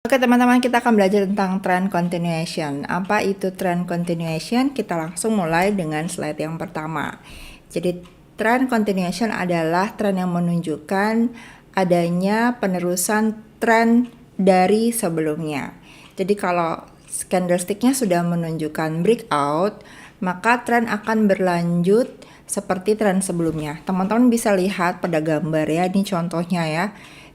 Oke teman-teman, kita akan belajar tentang trend continuation. Apa itu trend continuation? Kita langsung mulai dengan slide yang pertama. Jadi trend continuation adalah tren yang menunjukkan adanya penerusan tren dari sebelumnya. Jadi kalau candlesticknya sudah menunjukkan breakout, maka tren akan berlanjut seperti tren sebelumnya. Teman-teman bisa lihat pada gambar ya, ini contohnya ya.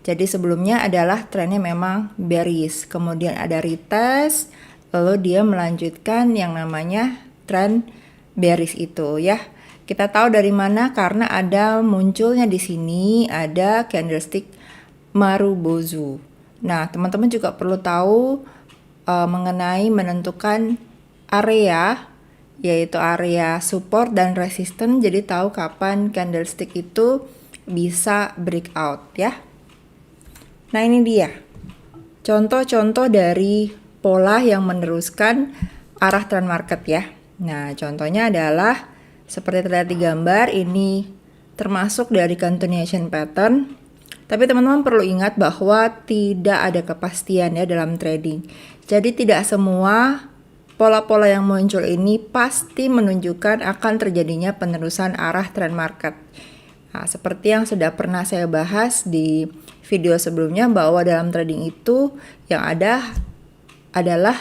Jadi sebelumnya adalah trennya memang bearish, kemudian ada retest, lalu dia melanjutkan yang namanya tren bearish itu ya. Kita tahu dari mana karena ada munculnya di sini ada candlestick Marubozu. Nah, teman-teman juga perlu tahu mengenai menentukan area, yaitu area support dan resistance. Jadi tahu kapan candlestick itu bisa breakout ya. Nah ini dia contoh-contoh dari pola yang meneruskan arah tren market ya. Nah contohnya adalah seperti terlihat di gambar, ini termasuk dari continuation pattern. Tapi teman-teman perlu ingat bahwa tidak ada kepastian ya dalam trading. Jadi tidak semua pola-pola yang muncul ini pasti menunjukkan akan terjadinya penerusan arah tren market. Nah, seperti yang sudah pernah saya bahas di video sebelumnya bahwa dalam trading itu yang ada adalah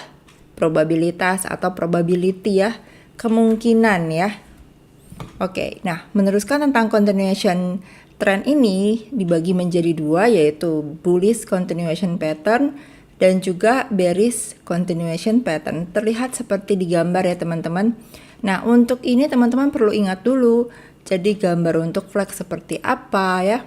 probabilitas atau probability ya, kemungkinan ya. Oke, nah meneruskan tentang continuation trend ini dibagi menjadi dua, yaitu bullish continuation pattern dan juga bearish continuation pattern. Terlihat seperti di gambar ya teman-teman. Nah untuk ini teman-teman perlu ingat dulu, jadi gambar untuk flag seperti apa ya,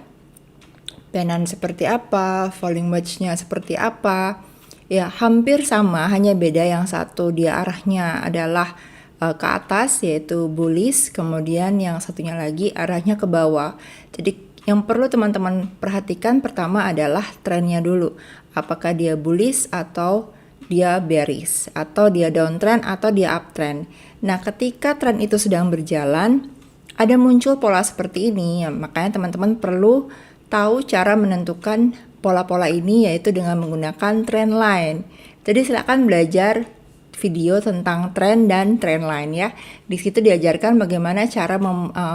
pennant seperti apa, falling wedge-nya seperti apa. Ya hampir sama, hanya beda yang satu dia arahnya adalah ke atas yaitu bullish, kemudian yang satunya lagi arahnya ke bawah. Jadi yang perlu teman-teman perhatikan pertama adalah trennya dulu. Apakah dia bullish atau dia bearish, atau dia downtrend atau dia uptrend. Nah ketika tren itu sedang berjalan, ada muncul pola seperti ini, ya, makanya teman-teman perlu tahu cara menentukan pola-pola ini yaitu dengan menggunakan trend line. Jadi silakan belajar video tentang trend dan trend line ya. Di situ diajarkan bagaimana cara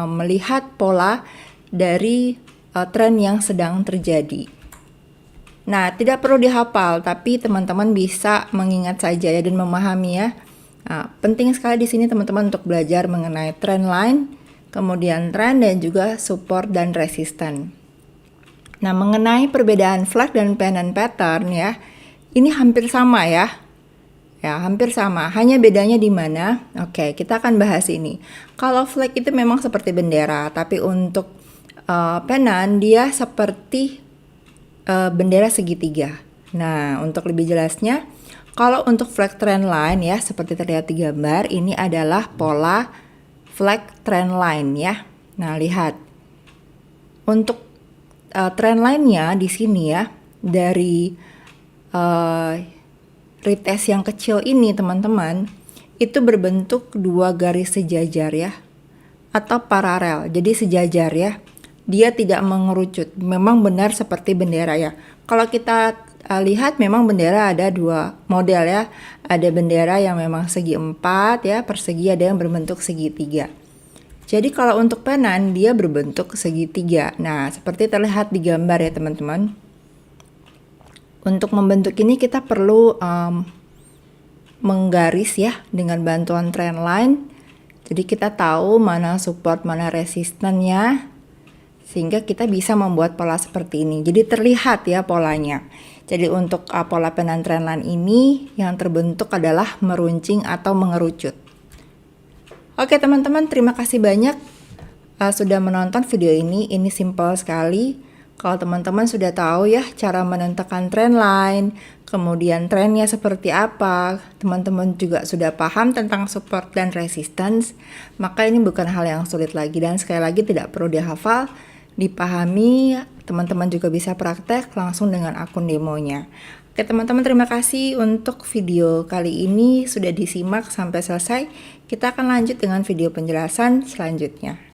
melihat pola dari tren yang sedang terjadi. Nah, tidak perlu dihafal, tapi teman-teman bisa mengingat saja ya dan memahami ya. Nah, penting sekali di sini teman-teman untuk belajar mengenai trend line, kemudian trend dan juga support dan resistance. Nah, mengenai perbedaan flag dan pennant pattern ya, ini hampir sama ya. Ya, hampir sama. Hanya bedanya di mana? Oke, kita akan bahas ini. Kalau flag itu memang seperti bendera, tapi untuk pennant dia seperti bendera segitiga. Nah, untuk lebih jelasnya, kalau untuk flag trend line ya, seperti terlihat di gambar, ini adalah pola flag trend line ya. Nah, lihat. Untuk trend line-nya di sini ya, dari retest yang kecil ini teman-teman, itu berbentuk dua garis sejajar ya, atau paralel. Jadi sejajar ya. Dia tidak mengerucut. Memang benar seperti bendera ya. Kalau kita lihat memang bendera ada dua model ya. Ada bendera yang memang segi 4 ya, persegi, ada yang berbentuk segitiga. Jadi kalau untuk pennant dia berbentuk segitiga. Nah, seperti terlihat di gambar ya teman-teman. Untuk membentuk ini kita perlu menggaris ya dengan bantuan trend line. Jadi kita tahu mana support, mana resistannya, sehingga kita bisa membuat pola seperti ini. Jadi terlihat ya polanya. Jadi untuk pola pennant trend line ini yang terbentuk adalah meruncing atau mengerucut. Oke teman-teman, terima kasih banyak sudah menonton video ini. Ini simple sekali. Kalau teman-teman sudah tahu ya cara menentukan trend line, kemudian trennya seperti apa, teman-teman juga sudah paham tentang support dan resistance, maka ini bukan hal yang sulit lagi. Dan sekali lagi tidak perlu dihafal, dipahami, teman-teman juga bisa praktek langsung dengan akun demonya. Oke teman-teman, terima kasih untuk video kali ini sudah disimak sampai selesai. Kita akan lanjut dengan video penjelasan selanjutnya.